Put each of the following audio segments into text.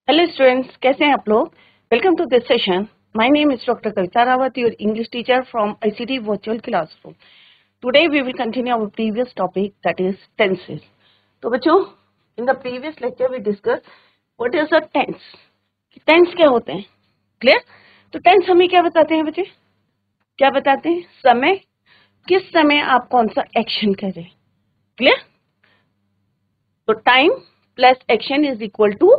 Hello students, कैसे हैं आप लोग। Welcome to this session. My name is doctor Kavita Rawat, your English teacher from ICT virtual classroom. Today we will continue our previous topic, that is tenses. तो बच्चों, in the previous lecture we discuss what is a tense. Tense क्या होते हैं, clear. तो tense हमें क्या बताते हैं बच्चे, क्या बताते हैं? समय, किस समय आप कौन सा एक्शन कर रहे हैं, क्लियर। तो time plus action is equal to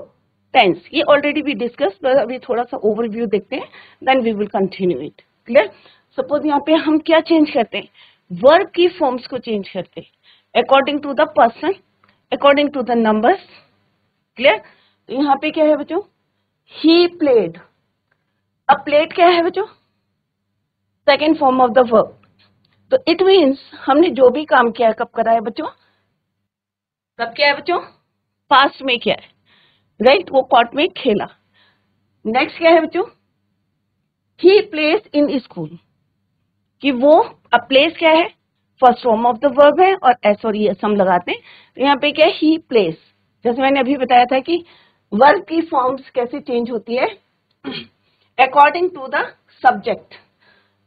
tense. ये ऑलरेडी भी डिस्कस, पर अभी थोड़ा सा ओवरव्यू देखते हैं, then we will continue it, clear. Suppose यहाँ पे हम क्या चेंज करते हैं, वर्ब की फॉर्म्स को चेंज करते हैं according to the person, according to the numbers, clear. तो यहाँ पे क्या है बच्चों, ही प्लेड। अब प्लेड क्या है बच्चों, second form of the verb. तो इट मीन्स हमने जो भी काम किया है कब करा है बच्चों, कब किया है बच्चों, पास्ट में किया है, राइट। वो कोर्ट में खेला। नेक्स्ट क्या है बच्चों, ही प्लेस इन स्कूल, कि वो, अब प्लेस क्या है, first form of the verb है और एस और एस हम लगाते हैं। तो यहाँ पे क्या है, ही प्लेस। जैसे मैंने अभी बताया था कि वर्ब की फॉर्म्स कैसे चेंज होती है, according to the subject,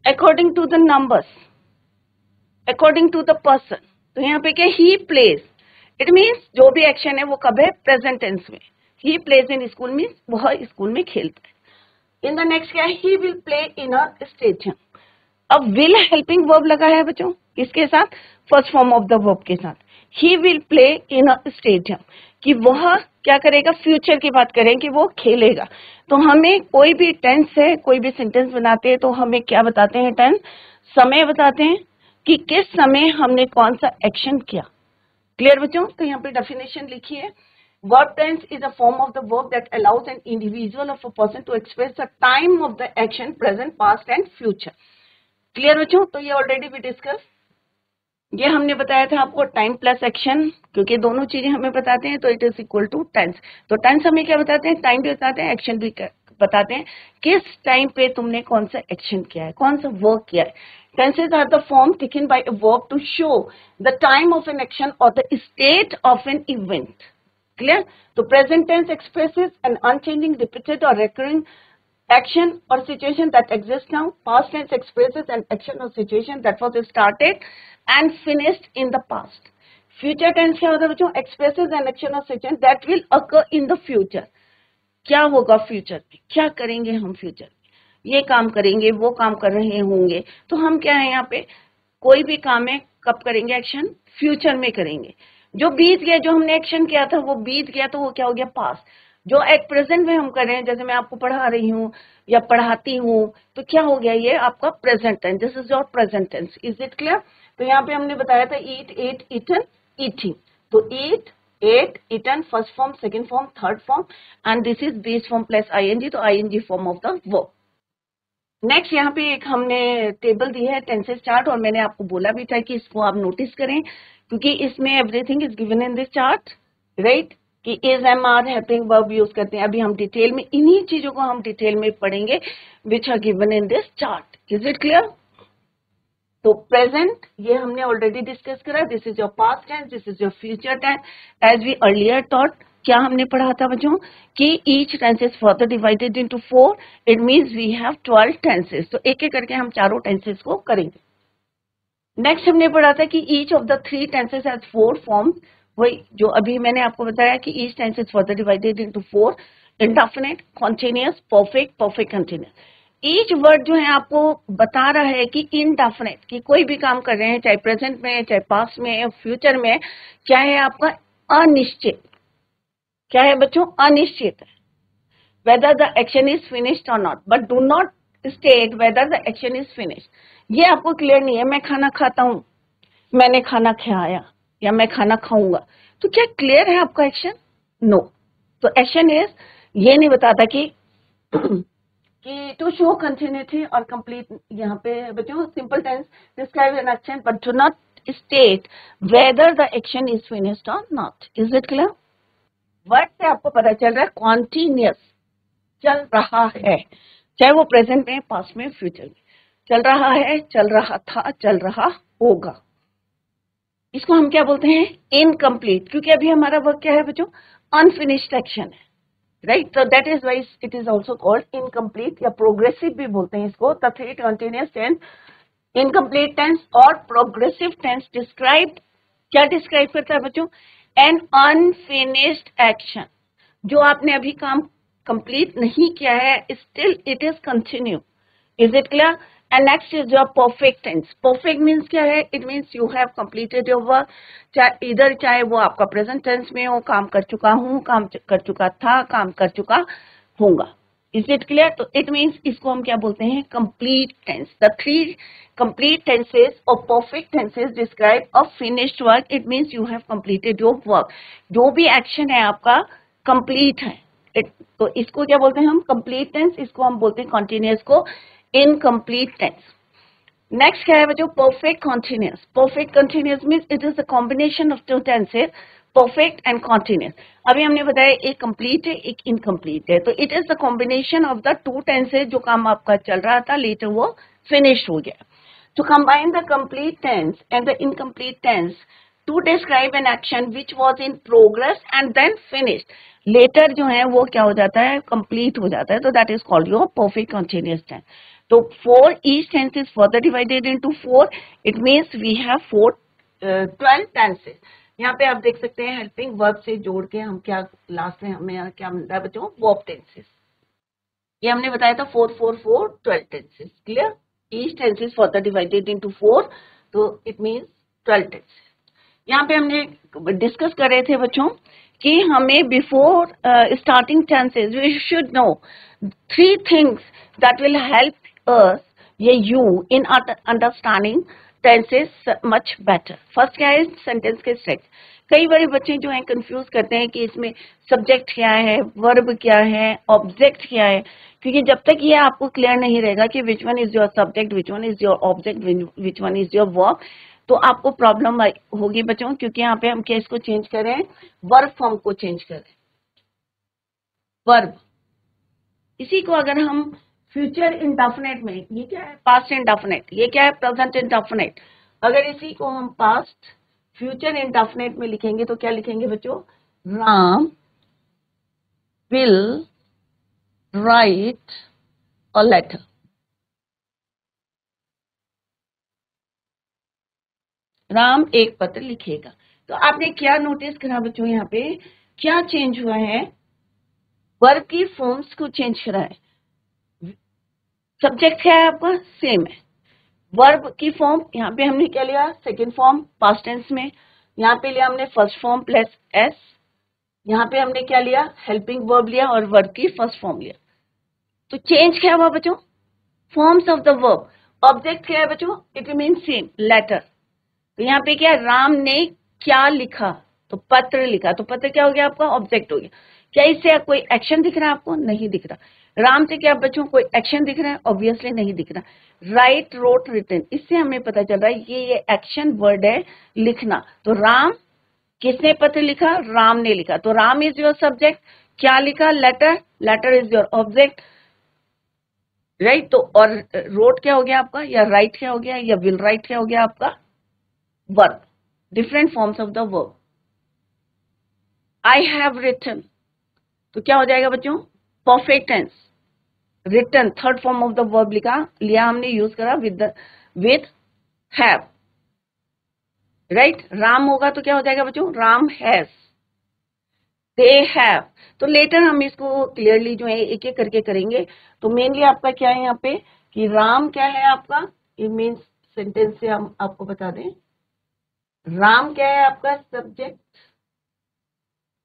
according to the numbers, according to the person. तो यहाँ पे क्या, ही प्लेस, इट मीन्स जो भी एक्शन है वो कब है, प्रेजेंट टेंस में। ही प्लेस इन स्कूल मीन्स वह स्कूल में खेलता है। इन द नेक्स्ट क्या है, he will play in a stadium. अब विल हेल्पिंग वर्ब लगा है बच्चों, किसके साथ, first form of the verb के साथ। He will play in a stadium, कि वह क्या करेगा, फ्यूचर की बात करें कि वो खेलेगा। तो हमें कोई भी टेंस है, कोई भी सेंटेंस बनाते हैं तो हमें क्या बताते हैं, टेंस, समय बताते हैं कि किस समय हमने कौन सा एक्शन किया, क्लियर बच्चों। तो यहाँ पे डेफिनेशन लिखिए, verb tense is a form of the verb that allows an individual of a person to express the time of the action, present, past and future, clear बच्चों। तो ये ऑलरेडी भी डिस्कस, ये हमने बताया था आपको, टाइम प्लस एक्शन, क्योंकि दोनों चीजें हमें बताते हैं तो it is equal to tense. तो टेंस हमें क्या बताते हैं, टाइम भी बताते हैं, एक्शन भी बताते हैं, किस टाइम पे तुमने कौन सा एक्शन किया है, कौन सा वर्क किया है। Tenses are the form taken by a verb to show the time of an action और the state of an event, clear. तो present tense expresses an unchanging, repeated और recurring action or situation that exists now. Past tense expresses an action or situation that was started and finished in the past. Future tense क्या होता है बच्चों, expresses an action or situation that will occur in the future. क्या होगा future में, क्या करेंगे हम फ्यूचर में, ये काम करेंगे, वो काम कर रहे होंगे। तो हम क्या है यहाँ पे, कोई भी काम है कब करेंगे एक्शन, फ्यूचर में करेंगे। जो बीत गया, जो हमने एक्शन किया था वो बीत गया, तो वो क्या हो गया, पास्ट। जो एट प्रेजेंट में हम कर रहे हैं, जैसे मैं आपको पढ़ा रही हूँ या पढ़ाती हूँ, तो क्या हो गया, ये आपका present tense, this is your present tense. Is it clear. तो यहाँ पे हमने बताया था ईट, एट, ईटन, ईटिंग। तो eat, ate, eaten, first form, second form, third form, and this is base form plus ING, तो ING form of the verb. Next यहाँ पे एक हमने टेबल दी है, टेंसेस चार्ट, और मैंने आपको बोला भी था कि इसको आप नोटिस करें, क्योंकि इसमें everything is given in this chart, right. कि is, am, are, helping verb use करते हैं। अभी हम डिटेल में इन्हीं चीजों को हम डिटेल में पढ़ेंगे which are given in this chart. Is it clear. तो प्रेजेंट ये हमने ऑलरेडी डिस्कस करा, this is your past tense, this is your future tense. As we earlier taught, क्या हमने पढ़ा था बच्चों, कि each tense is further divided into 4, it means we have 12 tenses. तो एक एक करके हम चारों टेंसेस को करेंगे। नेक्स्ट हमने पढ़ा था कि each of the 3 tenses has 4 forms, वही जो अभी मैंने आपको बताया कि each tense is further divided into 4, indefinite, continuous, perfect, perfect continuous. Each word जो है आपको बता रहा है कि इनडेफिनिट, कि कोई भी काम कर रहे हैं, चाहे प्रेजेंट में, चाहे पास्ट में, या फ्यूचर में, क्या है आपका, अनिश्चित। क्या है बच्चों, अनिश्चित है। whether the action is finished or not, but do not state whether the action is finished. ये आपको क्लियर नहीं है, मैं खाना खाता हूं, मैंने खाना खाया, या मैं खाना खाऊंगा, तो क्या क्लियर है आपका एक्शन, नो। तो एक्शन इज, ये नहीं बताता कि टू शो कंटिन्यूटी और कंप्लीट। यहाँ पे बच्चों simple tense describe an action but do not state whether the action is finished और not. Is it clear. Word से आपको पता चल रहा है कॉन्टिन्यूअस, चल रहा है, चाहे वो प्रेजेंट में, पास्ट में, फ्यूचर में, चल रहा है, चल रहा था, चल रहा होगा। इसको हम क्या बोलते हैं, इनकम्प्लीट, क्योंकि अभी हमारा वर्क क्या है बच्चों, अनफिनिश्ड एक्शन है, right. So that is why it is also called incomplete या progressive भी बोलते हैं इसको. The three continuous tense, incomplete tense और progressive tense described, क्या describe करता है बच्चों? An unfinished action, जो आपने अभी काम complete नहीं किया है, still it is continue. Is it clear? And next is your perfect tense. Perfect means क्या है? It means you have completed your work. चाहे वो आपका present tense में हो, काम कर चुका हूँ, काम कर चुका था, काम कर चुका होगा. Is it clear? तो it means इसको हम क्या बोलते हैं? Complete tense. The three complete tenses or perfect tenses describe a finished work. It means you have completed your work. जो भी action है आपका complete है. तो इसको क्या बोलते हैं हम? Complete tense. इसको हम बोलते हैं continuous को incomplete tense. Next क्या है बच्चों? Perfect continuous. Perfect continuous means it is a combination of two tenses, perfect and continuous. अभी हमने बताया एक complete है, एक incomplete है. तो it is the combination of the two tenses. जो काम आपका चल रहा था later वो finished हो गया. To combine the complete tense and the incomplete tense to describe an action which was in progress and then finished. Later जो है वो क्या हो जाता है? Complete हो जाता है. तो that is called your perfect continuous tense. So for each tense is further divided into 4. It means we have 12 tenses. यहाँ पे आप देख सकते हैं helping verb से जोड़ के हम क्या लास्ट में हमें यहाँ क्या मिलता है बच्चों? verb tenses. ये हमने बताया था 4 4 4 12 tenses. Clear? Each tense is further divided into 4. तो it means 12 tenses. यहाँ पे हमने डिस्कस कर रहे थे बच्चों कि हमें before starting tenses we should know 3 things that will help us या you in understanding tenses much better. First क्या है? सेंटेंस के स्ट्रक्चर. कई बार बच्चे जो हैं कंफ्यूज करते हैं कि इसमें सब्जेक्ट क्या है, वर्ब क्या है, ऑब्जेक्ट क्या है, क्योंकि जब तक ये आपको क्लियर नहीं रहेगा कि which one is your subject, which one is your object, which one is your verb, तो आपको प्रॉब्लम होगी बच्चों. क्योंकि यहाँ पे हम क्या इसको चेंज कर रहे हैं? वर्ब फॉर्म को चेंज कर रहे हैं. वर्ब, इसी को अगर हम फ्यूचर इंडेफिनिट में, ये क्या है? Past indefinite. ये क्या है? Present indefinite. अगर इसी को हम पास्ट फ्यूचर इंडेफिनिट में लिखेंगे तो क्या लिखेंगे बच्चों? Ram will write a letter. Ram एक पत्र लिखेगा. तो आपने क्या नोटिस करा बच्चों? यहाँ पे क्या चेंज हुआ है? वर्ब की फॉर्म्स को चेंज करा है. सब्जेक्ट क्या है आपका? सेम है. वर्ब की फॉर्म यहाँ पे हमने क्या लिया? सेकेंड फॉर्म पास्ट टेंस में. यहाँ पे लिया हमने फर्स्ट फॉर्म प्लस एस. यहाँ पे हमने क्या लिया? हेल्पिंग वर्ब लिया और वर्ब की फर्स्ट फॉर्म लिया. तो चेंज क्या हुआ बच्चों? Forms of the verb. Object क्या है बच्चों? It means same, letter. तो यहाँ पे क्या? राम ने क्या लिखा? तो पत्र लिखा. तो पत्र क्या हो गया आपका? ऑब्जेक्ट हो गया. क्या इससे कोई एक्शन दिख रहा है आपको? नहीं दिख रहा. राम से क्या बच्चों कोई एक्शन दिख रहा है? ऑब्वियसली नहीं दिख रहा. राइट, रोट, रिटन, इससे हमें पता चल रहा है ये एक्शन वर्ड है, लिखना. तो राम, किसने पत्र लिखा? राम ने लिखा. तो राम इज योर सब्जेक्ट. क्या लिखा? Letter. Letter is your object. Right. तो और रोट क्या हो गया आपका? या राइट क्या हो गया? या विल राइट क्या हो गया आपका? Verb. Different forms of the verb. I have written, तो क्या हो जाएगा बच्चों? Perfect tense. Written third form of the verb लिया हमने, यूज करा विद हैव. राइट. राम होगा तो क्या हो जाएगा बच्चों? राम हैज. They have. तो लेटर हम इसको क्लियरली जो है एक एक करके करेंगे. तो मेनली आपका क्या है यहाँ पे कि राम क्या है आपका? इट मीन्स सेंटेंस से हम आपको बता दें. राम क्या है आपका? Subject.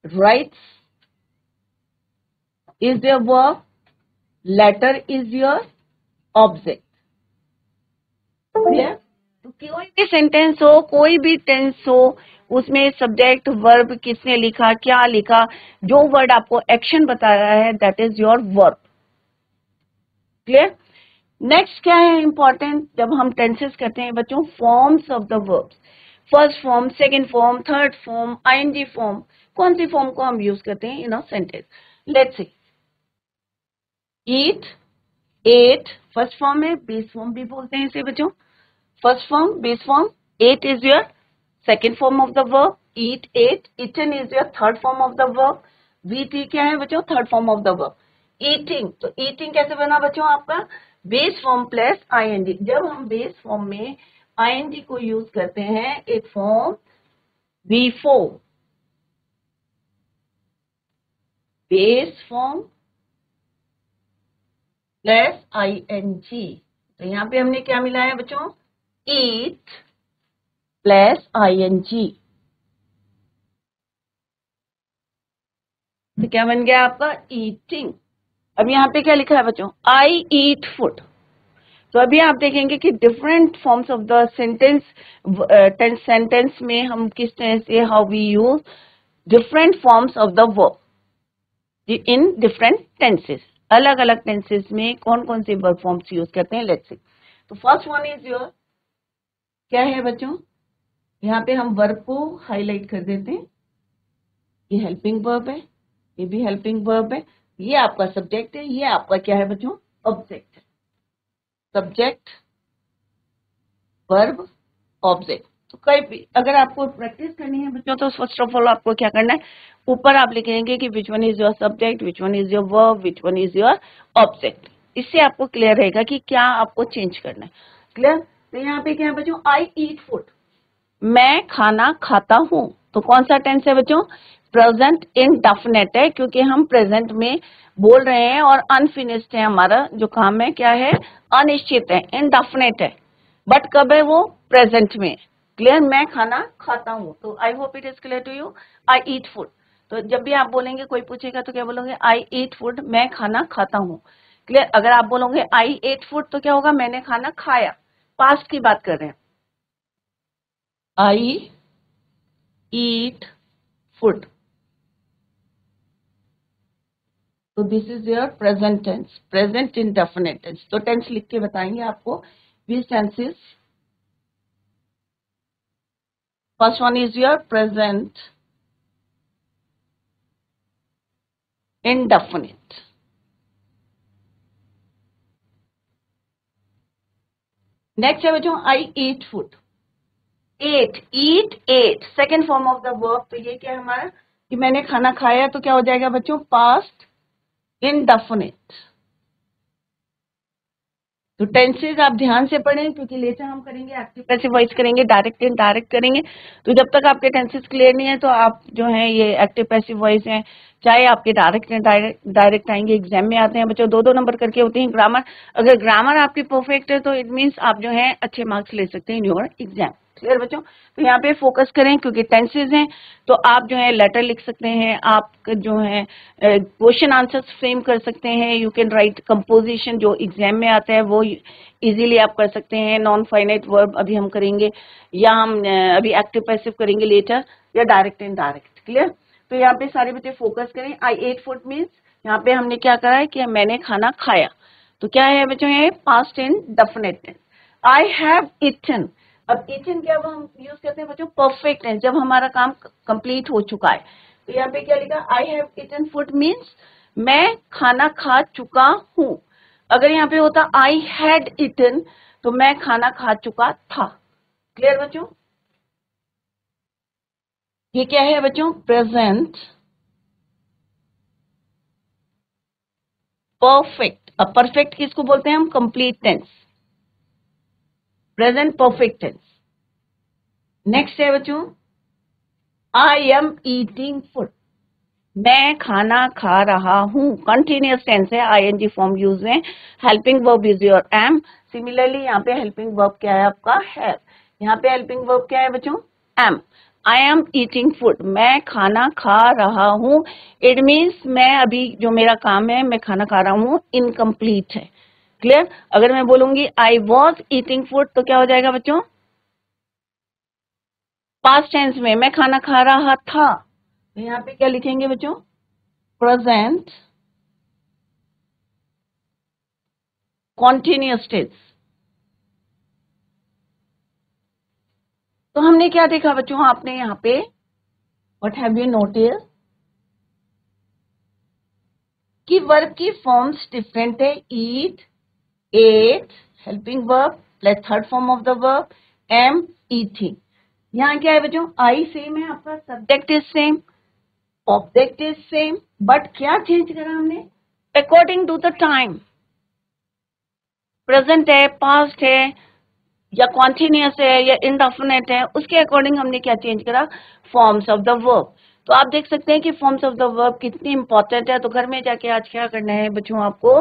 Writes is your verb. Letter is your object. Clear? तो कोई भी सेंटेंस हो, कोई भी टेंस हो, उसमें सब्जेक्ट वर्ब किसने लिखा, क्या लिखा, जो वर्ड आपको एक्शन बता रहा है that is your verb. Clear? Next क्या है इंपॉर्टेंट जब हम टेंसेस करते हैं बच्चों? Forms of the verbs. First form, second form, third form, ING form. कौन सी फॉर्म को हम यूज करते हैं in a sentence? Let's see. Eat, ate first form है. बेस फॉर्म भी बोलते हैं इसे बच्चों. First form, base form. Ate is your second form of the verb. Eat, ate, eaten is your third form of the verb. VT क्या है बच्चों? Third form of the verb. Eating, तो eating कैसे बना बच्चों आपका? Base form plus ING। जब हम बेस फॉर्म में ING को यूज करते हैं it form V4, base form plus ING। तो यहाँ पे हमने क्या मिला है बच्चों? ईट प्लस ING। तो क्या बन गया आपका? ईटिंग। अब यहाँ पे क्या लिखा है बच्चों? I eat food. तो अभी आप देखेंगे कि different forms of the sentence में हम किस तरह से how we use different forms of the verb in different tenses. अलग अलग टेंसेस में कौन कौन से वर्ब फॉर्म्स यूज करते हैं, लेट्स सी। तो फर्स्ट वन इज योर, क्या है बच्चों? यहाँ पे हम वर्ब को हाईलाइट कर देते हैं। ये हेल्पिंग वर्ब है, ये भी हेल्पिंग वर्ब है, ये आपका सब्जेक्ट है, ये आपका क्या है बच्चों? ऑब्जेक्ट है। Subject, verb, object. तो कई भी अगर आपको प्रैक्टिस करनी है बच्चों तो फर्स्ट ऑफ ऑल आपको क्या करना है, ऊपर आप लिखेंगे कि which one is your subject, which one is your verb, which one is your object. इससे आपको क्लियर रहेगा कि क्या आपको चेंज करना है। क्लियर? तो यहाँ पे क्या है बच्चों? आई ईट फूड, मैं खाना खाता हूं। तो कौन सा टेंस है बच्चों? प्रेजेंट इंडेफिनिट है, क्योंकि हम प्रेजेंट में बोल रहे हैं और अनफिनिश्ड है, हमारा जो काम है क्या है? अनिश्चित है, इंडेफिनिट है। बट कब है वो? प्रेजेंट में। क्लियर? मैं खाना खाता हूँ। तो I hope it is clear to you. I eat food. तो जब भी आप बोलेंगे, कोई पूछेगा तो क्या बोलोगे? आई ईट फूड, मैं खाना खाता हूँ। क्लियर? अगर आप बोलोगे आई एट फूड तो क्या होगा? मैंने खाना खाया। पास्ट की बात कर रहे हैं। आई ईट फूड, तो this is your present tense, present indefinite tense. तो टेंस लिख के बताएंगे आपको। This tenses, first one is your present indefinite. Next है बच्चों I eat food. Ate, eat, ate, second form of the verb. तो ये क्या है हमारा कि मैंने खाना खाया, तो क्या हो जाएगा बच्चों? Past indefinite. तो टेंसेज आप ध्यान से पढ़ें, क्योंकि लेटर हम करेंगे एक्टिव पैसिव वॉइस करेंगे, डायरेक्ट इनडायरेक्ट करेंगे। तो जब तक आपके टेंसेज क्लियर नहीं है तो आप जो है ये एक्टिव पैसिव वॉइस हैं, चाहे आपके डायरेक्ट डायरेक्ट आएंगे, एग्जाम में आते हैं बच्चों, 2-2 नंबर करके होते हैं। ग्रामर, अगर ग्रामर आपकी परफेक्ट है तो इट मीन्स आप जो है अच्छे मार्क्स ले सकते हैं इन योर एग्जाम। क्लियर बच्चों? तो यहाँ पे फोकस करें, क्योंकि टेंसेज हैं तो आप जो है लेटर लिख सकते हैं, आप जो है क्वेश्चन आंसर्स फ्रेम कर सकते हैं, यू कैन राइट कंपोजिशन जो एग्जाम में आता है वो इजीली आप कर सकते हैं। नॉन फाइनाइट वर्ब अभी हम करेंगे, या हम अभी एक्टिव पैसिव करेंगे लेटर, या डायरेक्ट इनडायरेक्ट। क्लियर? तो यहाँ पे सारे बच्चे फोकस करें। आई एट फूड मीन्स यहाँ पे हमने क्या करा है कि मैंने खाना खाया। तो क्या है बच्चों? ये past indefinite tense. I have eaten. अब ईटन क्या हम यूज करते हैं बच्चों? परफेक्ट टेंस, जब हमारा काम कंप्लीट हो चुका है। तो यहाँ पे क्या लिखा? I have eaten food means मैं खाना खा चुका हूं। अगर यहाँ पे होता आई हैड ईटन तो मैं खाना खा चुका था। क्लियर बच्चों? ये क्या है बच्चों? Present perfect. अब परफेक्ट किसको बोलते हैं हम? Complete tense, present perfect tense. Next है बच्चों आई एम ईटिंग फूड, मैं खाना खा रहा हूं। कंटिन्यूअस टेंस है, आईएनजी फॉर्म यूज है। Helping verb is your am. Similarly यहाँ पे हेल्पिंग वर्ब क्या है आपका? हैव। यहाँ पे हेल्पिंग वर्ब क्या है बच्चों? Am. I am eating food, मैं खाना खा रहा हूं। इट मीन्स मैं अभी जो मेरा काम है मैं खाना खा रहा हूं, इनकम्प्लीट है। क्लियर? अगर मैं बोलूंगी आई वॉज ईटिंग फूड तो क्या हो जाएगा बच्चों? पास्ट टेंस में मैं खाना खा रहा था। तो यहाँ पे क्या लिखेंगे बच्चों? Present continuous tense. तो हमने क्या देखा बच्चों? आपने यहाँ पे व्हाट हैव यू नोटिस कि वर्ब की फॉर्म्स डिफरेंट है। Eat, ate, helping verb plus third form of the verb am, eating. यहाँ क्या है बच्चों? आई सेम है आपका, subject is same, object is same, but क्या चेंज करा हमने? According to the time, present है, पास्ट है, या कॉन्टिन्यूस है, या इंडेफिनिट है, उसके अकॉर्डिंग हमने क्या चेंज करा? Forms of the verb. तो आप देख सकते हैं कि फॉर्म्स ऑफ द वर्ब कितनी इंपॉर्टेंट है। तो घर में जाके आज क्या करना है बच्चों आपको,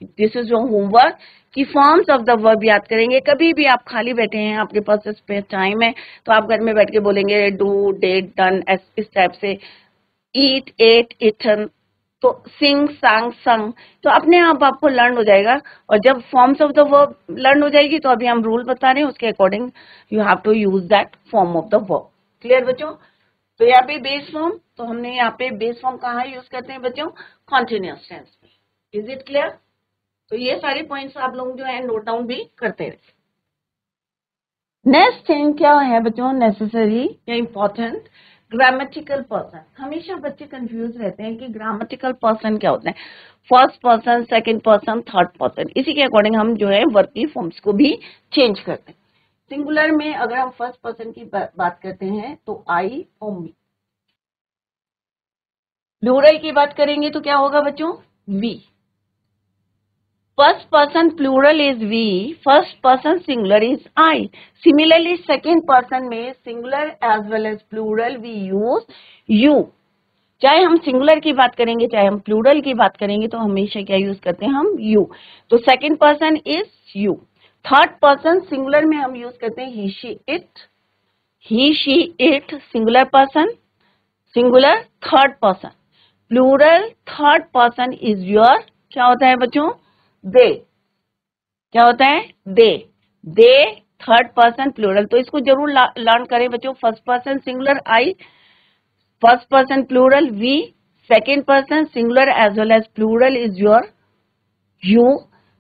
दिस इज योर होमवर्क, कि फॉर्म्स ऑफ द वर्ब याद करेंगे। कभी भी आप खाली बैठे हैं, आपके पास स्पेस टाइम है, तो आप घर में बैठ के बोलेंगे डू, डिड, डन, इस टाइप से, ईट, एट, इटन, तो सिंग, सांग, संग, तो अपने आप आपको लर्न हो जाएगा। और जब forms of the verb learn हो जाएगी, तो अभी हम रूल बता रहे हैं, उसके according you have to use that form of the verb. Clear बच्चों? तो यहाँ पे बेस फॉर्म, तो हमने यहाँ पे बेस फॉर्म कहाँ यूज करते हैं बच्चों? कॉन्टिन्यूअस टेंस में। Is it clear? तो ये सारे पॉइंट्स आप लोग जो है नोट डाउन भी करते रहे। नेक्स्ट थिंग क्या है बच्चों? नेसेसरी या इंपॉर्टेंट ग्रामेटिकल पर्सन। हमेशा बच्चे कंफ्यूज रहते हैं कि ग्रामेटिकल पर्सन क्या होता है, first person, second person, third person. इसी के अकॉर्डिंग हम जो है वर्ब की फॉर्म्स को भी चेंज करते हैं। सिंगुलर में अगर हम फर्स्ट पर्सन की बात करते हैं तो आई और मी। प्लूरल की बात करेंगे तो क्या होगा बच्चों? We. First person plural is we, first person singular is I. Similarly second person में singular as well as plural we use you. चाहे हम सिंगुलर की बात करेंगे, चाहे हम प्लूरल की बात करेंगे, तो हमेशा क्या यूज करते हैं हम? यू। तो second person is you. Third person singular में हम यूज करते हैं he, she, it. He, she, it singular person, singular third person. Plural third person is your, क्या होता है बच्चों? दे। क्या होता है? They. They third person plural. तो इसको जरूर लर्न करें बच्चों। First person singular I, first person plural we, second person singular as well as plural is your you,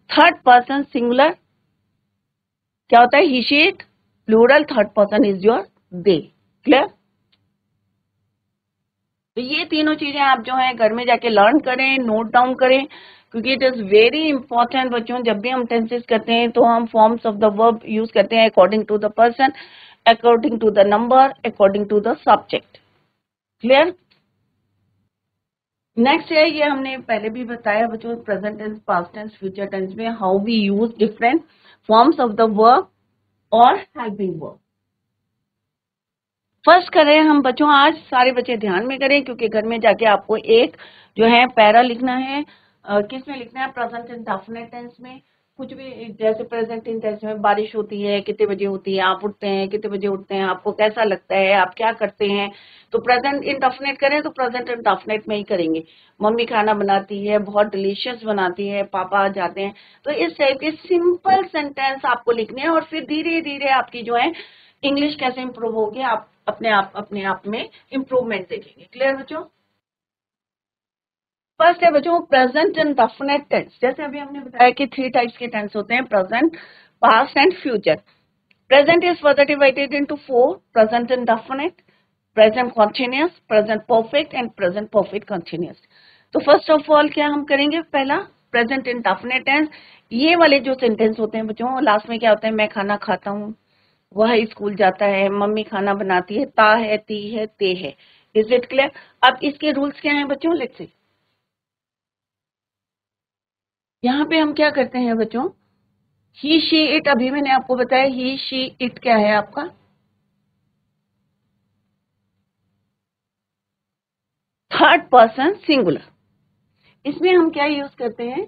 third person singular क्या होता है? He, she, it, plural third person is your they. Clear? तो ये तीनों चीजें आप जो है घर में जाके लर्न करें, नोट डाउन करें, क्योंकि इट इज वेरी इंपॉर्टेंट बच्चों। जब भी हम टेंसेस करते हैं तो हम forms of the verb use करते हैं according to the person, according to the number, according to the subject. Clear? Next है, ये हमने पहले भी बताया बच्चों, present tense, past tense, future tense में how we use different forms of the verb और हेल्पिंग वर्ब। फर्स्ट करें हम बच्चों, आज सारे बच्चे ध्यान में करें, क्योंकि घर में जाके आपको एक जो है पैरा लिखना है। किस में लिखना है? प्रेजेंट इंडेफिनिट टेंस में। कुछ भी, जैसे प्रेजेंट टेंस में बारिश होती है, कितने बजे होती है, आप उठते हैं कितने बजे उठते हैं, आपको कैसा लगता है, आप क्या करते हैं, तो प्रेजेंट इंडेफिनिट करें तो प्रेजेंट इंडेफिनिट में ही करेंगे। मम्मी खाना बनाती है, बहुत डिलीशियस बनाती है, पापा जाते हैं। तो इस टाइप के सिंपल सेंटेंस आपको लिखने हैं, और फिर धीरे धीरे आपकी जो है इंग्लिश कैसे इंप्रूव होगी, आप अपने आप में इंप्रूवमेंट देखेंगे। क्लियर बच्चों? फर्स्ट है बच्चों प्रेजेंट इंडेफिनिट टेंस। जैसे अभी हमने बताया कि 3 टाइप्स के टेंस होते हैं, present, past and future. Present is further divided into 4: present indefinite, present continuous, present perfect and present perfect continuous. तो फर्स्ट ऑफ ऑल क्या हम करेंगे? पहला प्रेजेंट इंडेफिनिट टेंस। ये वाले जो सेंटेंस होते हैं बच्चों, लास्ट में क्या होता है? मैं खाना खाता हूँ, वह स्कूल जाता है, मम्मी खाना बनाती है, ता है, ती है, ते है। Is it clear? अब इसके रूल्स क्या हैं बच्चों? Let's see. यहाँ पे हम क्या करते हैं बच्चों? ही, शी, इट। अभी मैंने आपको बताया ही, शी, इट क्या है आपका? Third person singular. इसमें हम क्या यूज करते हैं?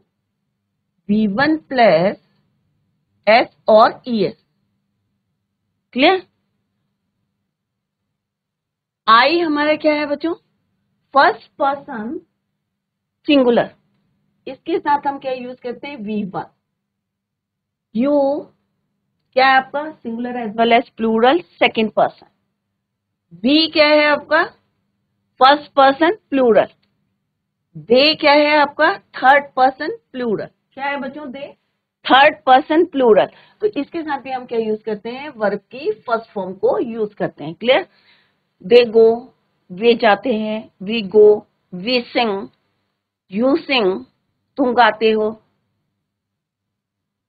V1 प्लस एस और ES। क्लियर? आई हमारा क्या है बच्चों? First person singular. इसके साथ हम क्या यूज करते हैं? V1। यू क्या है आपका? Singular as well as plural second person. We क्या है आपका? First person plural. दे क्या है आपका? Third person plural. क्या है बच्चों? They third person plural. तो इसके साथ भी हम क्या यूज करते हैं? वर्ब की फर्स्ट फॉर्म को यूज करते हैं। क्लियर? दे गो, वे जाते हैं, we go, we sing, you sing, तुम गाते हो।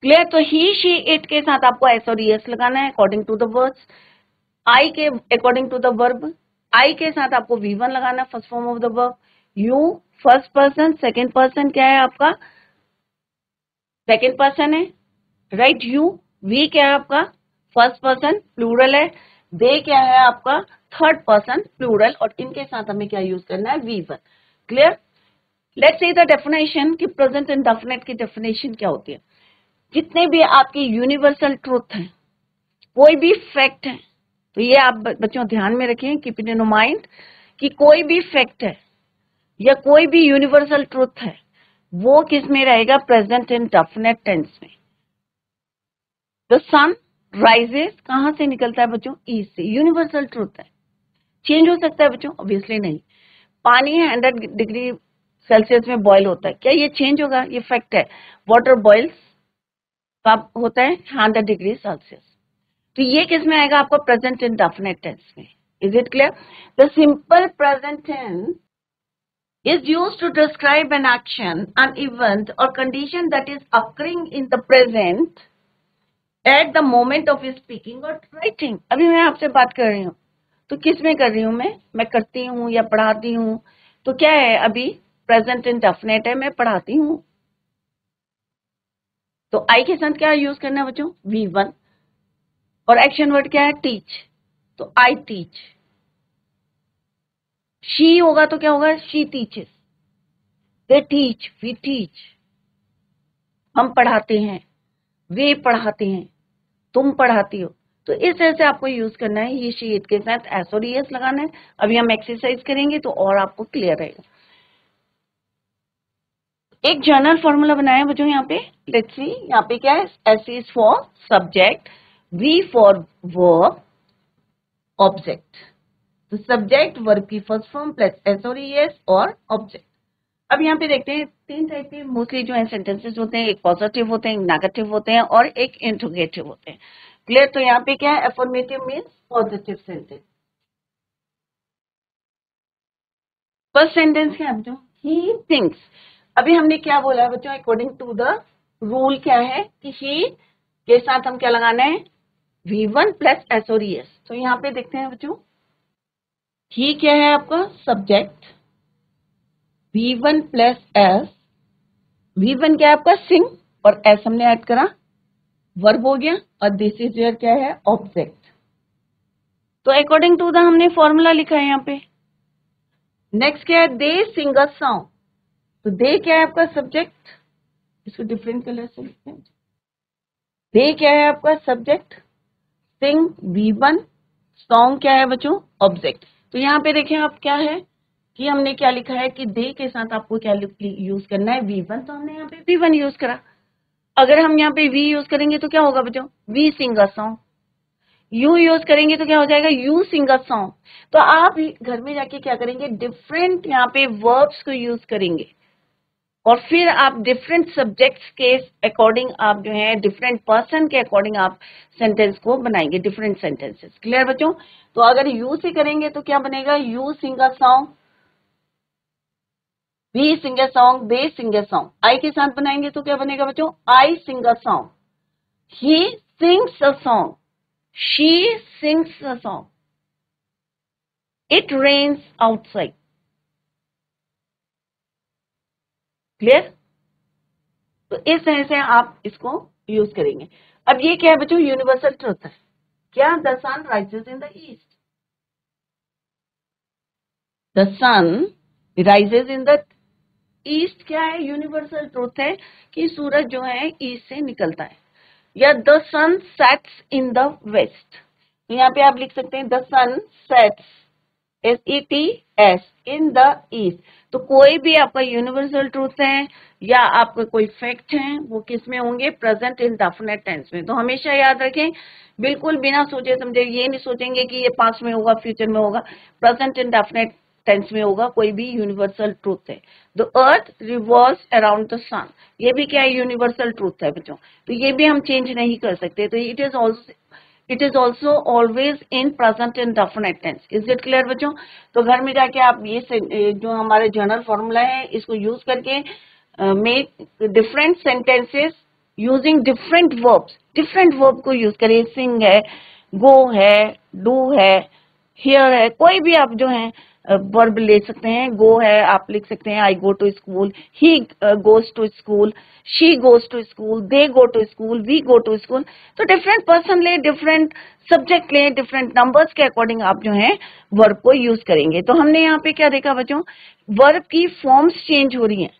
क्लियर? तो ही, शी, इट के साथ आपको एस और ES लगाना है अकॉर्डिंग टू द वर्ड्स। आई के अकॉर्डिंग टू द वर्ब, आई के साथ आपको V1 लगाना, first form of the verb. You first person, second person क्या है आपका, सेकेंड पर्सन है, राइट। यू, वी क्या है आपका, फर्स्ट पर्सन प्लूरल है। दे क्या है आपका, थर्ड पर्सन प्लूरल, और इनके साथ हमें क्या यूज करना है, V1। Clear. Let's see the definition कि प्रेजेंट इंडेफिनिट की डेफिनेशन क्या होती है। जितने भी आपके यूनिवर्सल ट्रूथ हैं, कोई भी फैक्ट है, तो ये आप बच्चों ध्यान में रखें, कीप इट इन माइंड कि कोई भी फैक्ट है या कोई भी यूनिवर्सल ट्रूथ है वो किस में रहेगा, प्रेजेंट इंडेफिनिट टेंस में। द सन राइजेस कहां से निकलता है बच्चों, ईस्ट से, यूनिवर्सल ट्रूथ है। चेंज हो सकता है बच्चों, ऑब्वियसली नहीं। पानी 100 डिग्री सेल्सियस में बॉयल होता है, क्या ये चेंज होगा, ये फैक्ट है। वाटर बॉइल्स कब होता है, 100 डिग्री सेल्सियस। तो ये किस में आएगा आपको, प्रेजेंट इंडेफिनिट टेंस में। Is it clear. The simple present tense is used to describe an action, an event or condition that is occurring in the present at the moment of speaking or writing। अभी मैं आपसे बात कर रही हूँ, तो किस में कर रही हूँ मैं करती हूँ या पढ़ाती हूँ, तो क्या है, अभी प्रेजेंट इंडेफिनिट है, मैं पढ़ाती हूँ। तो आई के साथ क्या यूज करना है बच्चों, V1, और एक्शन वर्ड क्या है, टीच, तो आई टीच। शी होगा तो क्या होगा, she teaches. They teach, we teach. हम पढ़ाते हैं, वे पढ़ाते हैं, तुम पढ़ाती हो। तो इस तरह से आपको यूज करना है, ये शी इट के साथ एस और ईएस लगाना है। अभी हम एक्सरसाइज करेंगे तो और आपको क्लियर रहेगा। एक जर्नल फॉर्मूला बनाया है बच्चों यहाँ पे, लेट्स सी। यहाँ पे क्या है, S is for subject, V for verb, object. तो सब्जेक्ट वर्ब की फर्स्ट फॉर्म प्लस एस और ईएस और ऑब्जेक्ट। अब यहाँ पे देखते हैं 3 टाइप के मोस्टली जो है सेंटेंसेस होते हैं, एक पॉजिटिव होते हैं, एक नेगेटिव होते हैं और एक इंट्रोगेटिव होते हैं। क्लियर। तो यहाँ पे क्या है, affirmative means positive sentence. First sentence क्या है बच्चों, ही थिंक्स। अभी हमने क्या बोला है बच्चों, अकॉर्डिंग टू द रूल क्या है कि ही के साथ हम क्या लगाना है, V1 प्लस एस और ईएस। तो यहाँ पे देखते हैं बच्चों, ही क्या है आपका subject, V1 plus S. V1 क्या है आपका सिंग, और एस हमने ऐड करा, वर्ब हो गया, और दिस इज योर क्या है, ऑब्जेक्ट। तो अकॉर्डिंग टू द हमने फॉर्मूला लिखा है यहाँ पे। नेक्स्ट क्या है, दे सिंग अ सॉन्ग। तो दे क्या है आपका सब्जेक्ट, इसको डिफरेंट कलर से लिखते हैं। दे क्या है आपका सब्जेक्ट, सिंग V1, सॉन्ग क्या है बच्चों, ऑब्जेक्ट। तो यहाँ पे देखें आप क्या है कि हमने क्या लिखा है कि दे के साथ आपको क्या यूज करना है, V1। तो हमने यहाँ पे V1 यूज करा। अगर हम यहाँ पे V यूज करेंगे तो क्या होगा बच्चों, we sing a song. You use करेंगे तो क्या हो जाएगा, यू सिंग अ सॉन्ग। तो आप घर में जाके क्या करेंगे, डिफरेंट यहाँ पे वर्ब्स को यूज करेंगे, और फिर आप डिफरेंट सब्जेक्ट्स के अकॉर्डिंग आप जो है डिफरेंट पर्सन के अकॉर्डिंग आप सेंटेंस को बनाएंगे, डिफरेंट सेंटेंसेस। क्लियर बच्चों। तो अगर यू से करेंगे तो क्या बनेगा, you sing a song, we sing a song, they sing a song. I के साथ बनाएंगे तो क्या बनेगा बच्चों, I sing a song, he sings a song, she sings a song, it rains outside. Clear. तो इस तरह से आप इसको यूज करेंगे। अब ये क्या है बच्चों, यूनिवर्सल ट्रुथ है। क्या, the sun rises in the east. The sun rises in the east क्या है, यूनिवर्सल ट्रुथ है कि सूरज जो है ईस्ट से निकलता है। या the sun sets in the west. तो यहाँ पे आप लिख सकते हैं the sun sets, SETS, in the east. तो कोई भी आपका यूनिवर्सल ट्रूथ है या आपका कोई फैक्ट है वो किस में होंगे, प्रेजेंट इंडेफिनिट टेंस में। तो हमेशा याद रखें, बिल्कुल बिना सोचे समझे, ये नहीं सोचेंगे कि ये पास्ट में होगा, फ्यूचर में होगा, प्रेजेंट इंडेफिनिट टेंस में होगा कोई भी यूनिवर्सल ट्रूथ है। The earth revolves around the sun, ये भी क्या है, यूनिवर्सल ट्रूथ है बच्चों। तो ये भी हम चेंज नहीं कर सकते। तो it is also always in present indefinite tense. Is it clear बच्चों। तो घर में जाके आप ये जो हमारे जर्नल फॉर्मूला है इसको यूज करके make different sentences using different verbs. Different verb को यूज करें, सिंग है, गो है, डू है, हियर है, कोई भी आप जो है वर्ब ले सकते हैं। गो है, आप लिख सकते हैं I go to school, he goes to school, she goes to school, they go to school, we go to school. तो डिफरेंट पर्सन ले, डिफरेंट सब्जेक्ट ले, डिफरेंट नंबर्स के अकॉर्डिंग आप जो है वर्ब को यूज करेंगे। तो हमने यहाँ पे क्या देखा बच्चों, वर्ब की फॉर्म्स चेंज हो रही हैं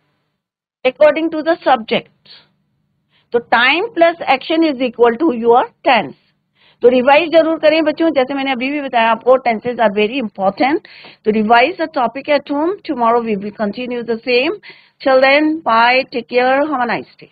अकॉर्डिंग टू द सब्जेक्ट। तो time plus action is equal to your tense. तो रिवाइज जरूर करें बच्चों, जैसे मैंने अभी भी बताया आपको, टेंसेज आर वेरी इंपॉर्टेंट। तो revise the topic at home, tomorrow we will continue the same. Till then, bye, take care, have a nice day.